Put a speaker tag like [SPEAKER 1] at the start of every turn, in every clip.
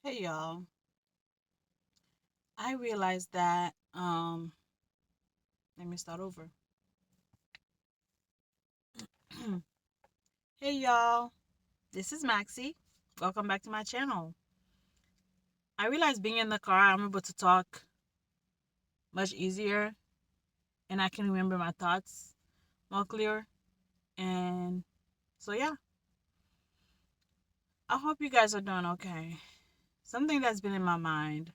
[SPEAKER 1] Hey y'all. I realized that let me start over. Hey y'all. This is Maxie. Welcome back to my channel. I realized being in the car I'm able to talk much easier and I can remember my thoughts more clear. And so yeah, I hope you guys are doing okay. Something that's been in my mind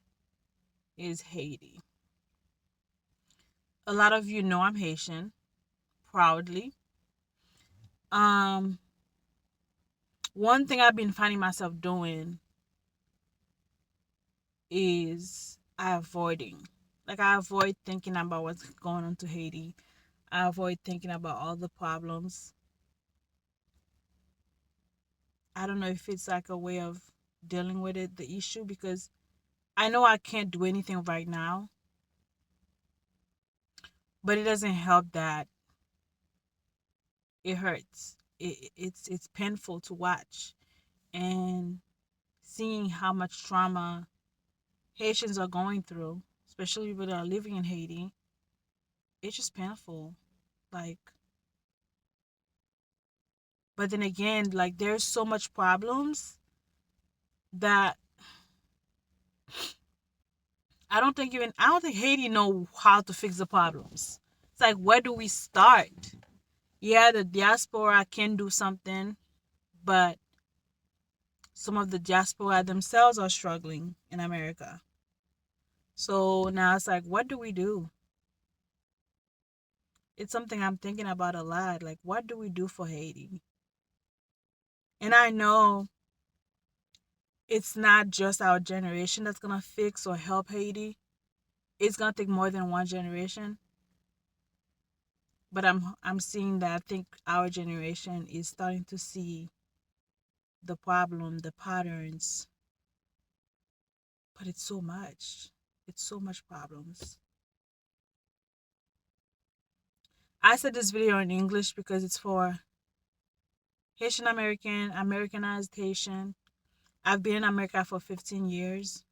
[SPEAKER 1] is Haiti. A lot of you know I'm Haitian, proudly. Um One thing I've been finding myself doing is I avoid thinking about what's going on to Haiti. I avoid thinking about all the problems. I don't know if it's like a way of dealing with it, the issue, because I know I can't do anything right now, but it doesn't help that it hurts. It's painful to watch, and seeing how much trauma Haitians are going through, especially people that are living in Haiti, it's just painful. Like, but then again, like there's so much problems that I don't think Haiti know how to fix the problems. It's like, where do we start? Yeah, the diaspora can do something, but some of the diaspora themselves are struggling in America. So now it's like, what do we do? It's something I'm thinking about a lot. Like, what do we do for Haiti? And I know it's not just our generation that's gonna fix or help Haiti. It's gonna take more than one generation. But I'm seeing that I think our generation is starting to see the problem, the patterns, but it's so much. It's so much problems. I said this video in English because it's for Haitian American, Americanized Haitian. I've been in America for 15 years.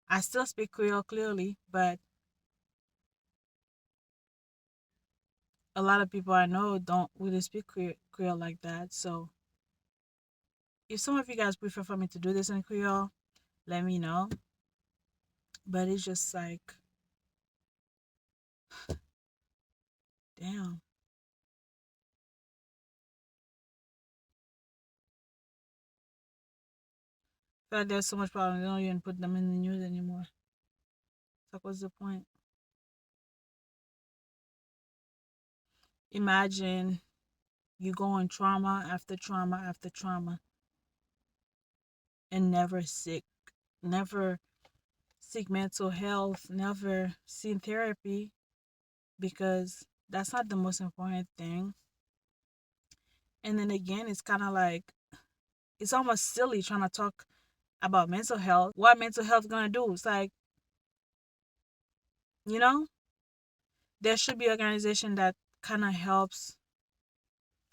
[SPEAKER 1] I still speak Creole clearly, but a lot of people I know don't really speak Creole like that. So if some of you guys prefer for me to do this in Creole, let me know. But it's just like, damn. I feel like there's so much problem. They don't even put them in the news anymore. It's like, what's the point? Imagine you going trauma after trauma after trauma and never sick, never seek mental health, never seen therapy because that's not the most important thing. And then again, it's kind of like it's almost silly trying to talk about mental health. What mental health gonna do? It's like, you know, there should be organization that kind of helps.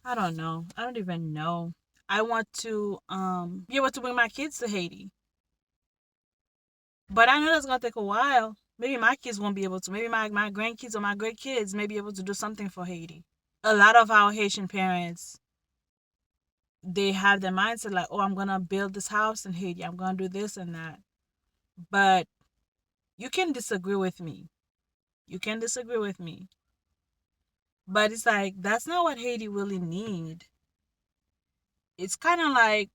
[SPEAKER 1] I don't know. I don't even know. I want to be able to bring my kids to Haiti. But I know that's gonna take a while. Maybe my kids won't be able to. Maybe my grandkids or my great kids may be able to do something for Haiti. A lot of our Haitian parents, they have their mindset like, oh, I'm gonna build this house in Haiti. I'm gonna do this and that. But you can disagree with me. You can disagree with me. But it's like that's not what Haiti really need. It's kind of like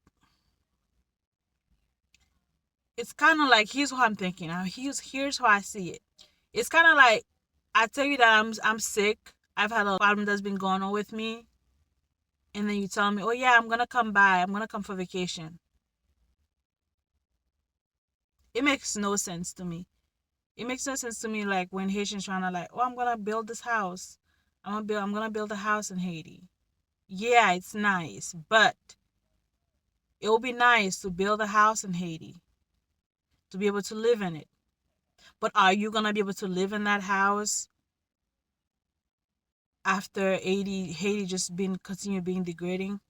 [SPEAKER 1] here's what I'm thinking. Here's how I see it. It's kind of like I tell you that I'm sick. I've had a problem that's been going on with me, and then you tell me, "Oh yeah, I'm gonna come by. I'm gonna come for vacation." It makes no sense to me. It makes no sense to me like when Haitians trying to like, "Oh, I'm gonna build this house. I'm gonna build a house in Haiti." Yeah, it's nice, but it will be nice to build a house in Haiti to be able to live in it. But are you gonna be able to live in that house after Haiti just been continue being degrading?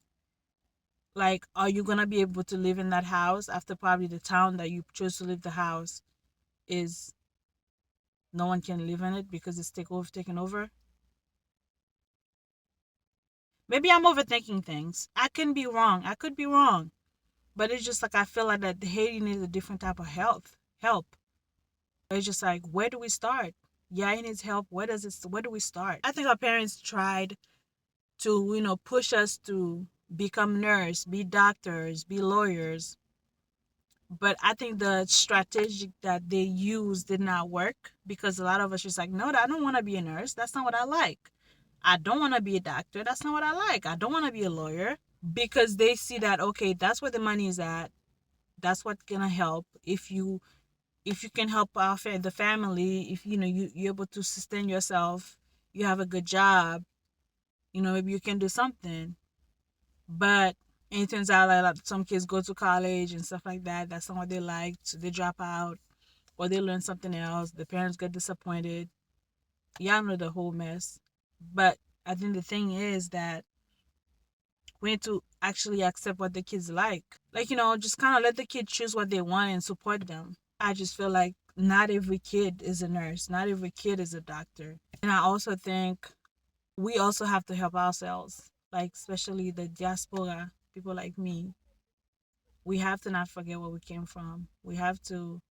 [SPEAKER 1] Like, are you gonna be able to live in that house after probably the town that you chose to live the house is no one can live in it because it's taken over? Maybe I'm overthinking things. I can be wrong. I could be wrong. But it's just like I feel like that Haiti needs a different type of help. It's just like, where do we start? Yeah, it needs help. Where do we start? I think our parents tried to, push us to become nurse, be doctors, be lawyers. But I think the strategic that they used did not work because a lot of us just like, no, I don't want to be a nurse. That's not what I like. I don't want to be a doctor. That's not what I like. I don't want to be a lawyer because they see that, okay, that's where the money is at. That's what's gonna help. If you can help the family, if you're able to sustain yourself, you have a good job, maybe you can do something. But it turns out like some kids go to college and stuff like that. That's not what they like, so they drop out or they learn something else. The parents get disappointed. Y'all know the whole mess. But I think the thing is that we need to actually accept what the kids like. Like, just kind of let the kid choose what they want and support them. I just feel like not every kid is a nurse, not every kid is a doctor. And I also think we also have to help ourselves, like, especially the diaspora, people like me. We have to not forget where we came from. We have to,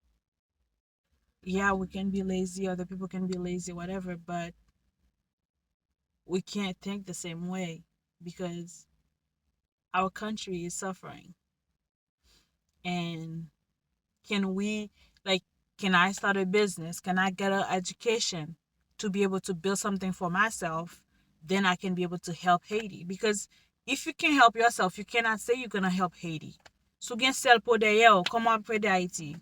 [SPEAKER 1] yeah, we can be lazy, other people can be lazy, whatever, but we can't think the same way because our country is suffering. And can we, like, can I start a business? Can I get an education to be able to build something for myself? Then I can be able to help Haiti. Because if you can help yourself, you cannot say you're gonna help Haiti. So gen sel poder yo, koman pre de Haiti.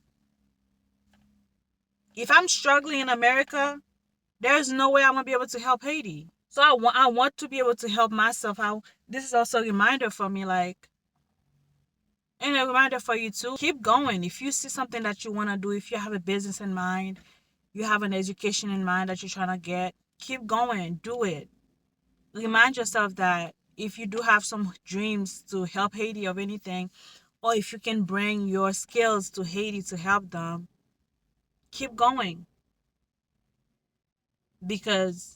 [SPEAKER 1] If I'm struggling in America, there's no way I'm gonna be able to help Haiti. So I want to be able to help myself. This is also a reminder for me, like, and a reminder for you too. Keep going. If you see something that you want to do, if you have a business in mind, you have an education in mind that you're trying to get, keep going. Do it. Remind yourself that if you do have some dreams to help Haiti of anything, or if you can bring your skills to Haiti to help them, keep going because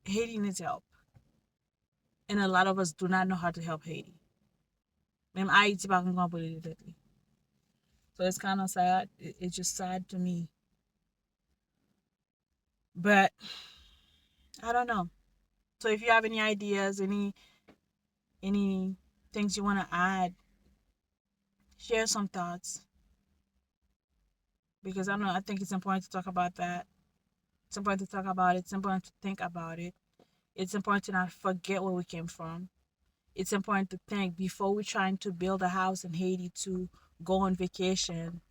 [SPEAKER 1] Haiti needs help. And a lot of us do not know how to help Haiti. Même Haiti pa kon kompre li tet li. So it's kind of sad. It's just sad to me. But I don't know. So if you have any ideas, any things you want to add, share some thoughts because I don't know. I think it's important to talk about that. It's important to talk about it. It's important to think about it. It's important to not forget where we came from. It's important to think before we're trying to build a house in Haiti to go on vacation.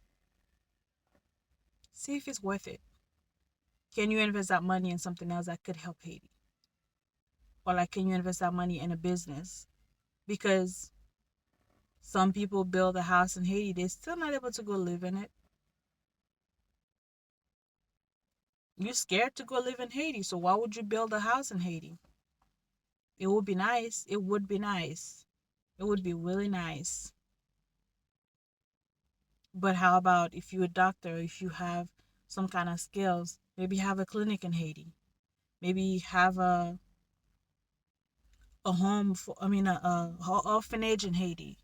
[SPEAKER 1] See if it's worth it. Can you invest that money in something else that could help Haiti? Or like, can you invest that money in a business? Because some people build a house in Haiti, they're still not able to go live in it. You're scared to go live in Haiti, so why would you build a house in Haiti? It would be nice. It would be nice. It would be really nice. But how about if you're a doctor, if you have some kind of skills, maybe have a clinic in Haiti. Maybe have a home for, I mean, a orphanage in Haiti.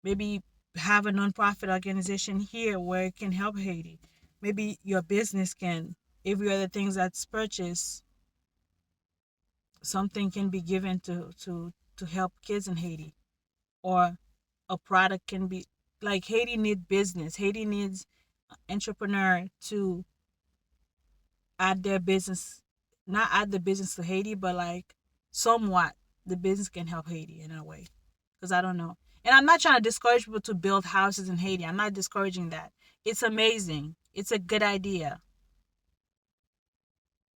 [SPEAKER 1] Maybe have a nonprofit organization here where it can help Haiti. Maybe your business can, every other things that's purchased, something can be given to help kids in Haiti, or a product can be, like, Haiti needs business. Haiti needs entrepreneur to add their business, not add the business to Haiti, but like somewhat the business can help Haiti in a way. Because I don't know. And I'm not trying to discourage people to build houses in Haiti. I'm not discouraging that. It's amazing. It's a good idea.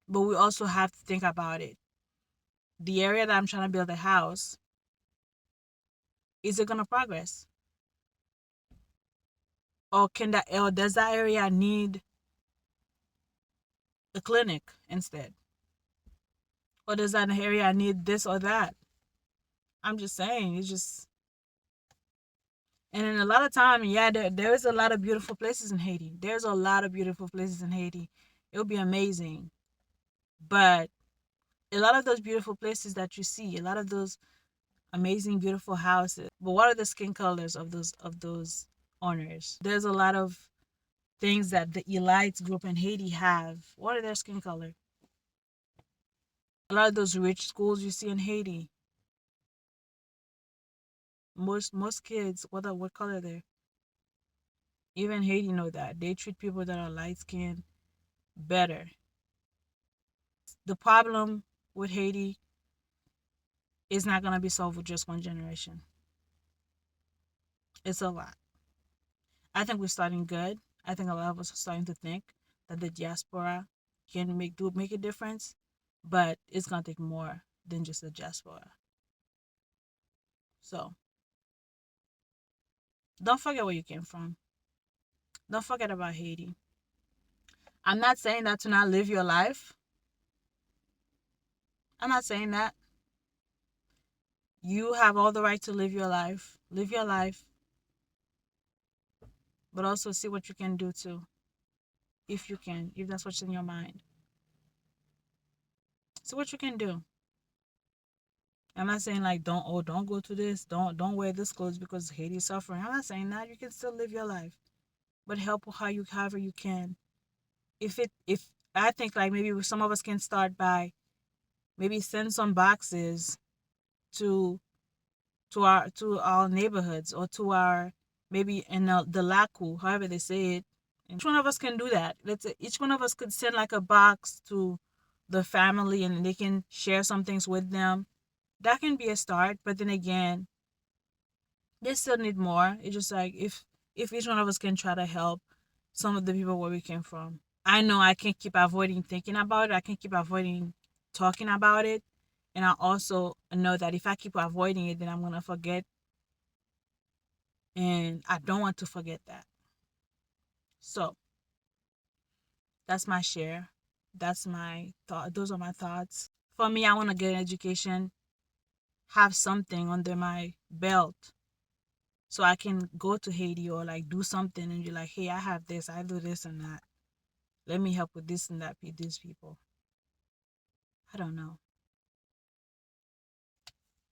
[SPEAKER 1] But we also have to think about it. The area that I'm trying to build a house, is it gonna progress? Or does that area need a clinic instead? Or does that area need this or that? I'm just saying, it's just, and in a lot of time, yeah, there is a lot of beautiful places in Haiti. There's a lot of beautiful places in Haiti. It would be amazing. But a lot of those beautiful places that you see, a lot of those amazing, beautiful houses. But what are the skin colors of those owners? There's a lot of things that the elites group in Haiti have. What are their skin color? A lot of those rich schools you see in Haiti, most kids, what color they're. Even Haiti know that they treat people that are light skinned better. The problem with Haiti is not gonna be solved with just one generation. It's a lot. I think we're starting good. I think a lot of us are starting to think that the diaspora can make a difference, but it's gonna take more than just the diaspora. So don't forget where you came from. Don't forget about Haiti. I'm not saying that to not live your life. I'm not saying that. You have all the right to live your life. Live your life, but also see what you can do too, if you can, if that's what's in your mind. See what you can do. I'm not saying like don't go to this, don't wear this clothes because Haiti is suffering. I'm not saying that. You can still live your life, but help however you can. If I think like maybe some of us can start by maybe send some boxes to to our neighborhoods or to our maybe in the laku, however they say it. And each one of us can do that. Let's say each one of us could send like a box to the family and they can share some things with them. That can be a start, but then again, they still need more. It's just like if each one of us can try to help some of the people where we came from. I know I can't keep avoiding thinking about it. I can't keep avoiding talking about it. And I also know that if I keep avoiding it, then I'm gonna forget, and I don't want to forget that. So that's my share. That's my thought. Those are my thoughts. For me, I want to get an education, have something under my belt so I can go to Haiti or like do something and be like, hey, I have this, I do this and that. Let me help with this and that with these people. I don't know.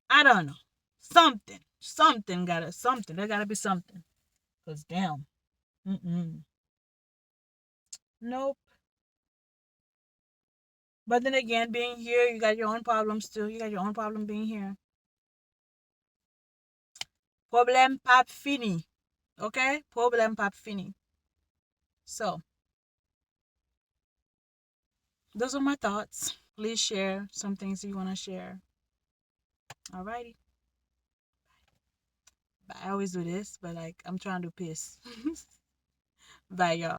[SPEAKER 1] I don't know. Something. Something. There gotta be something. Cause damn. Mm-mm. Nope. But then again, being here, you got your own problems too. You got your own problem being here. Problem pap fini. Okay? Problem pap fini. So those are my thoughts. Please share some things you want to share. Alrighty. I always do this, but like I'm trying to piss. Bye, y'all.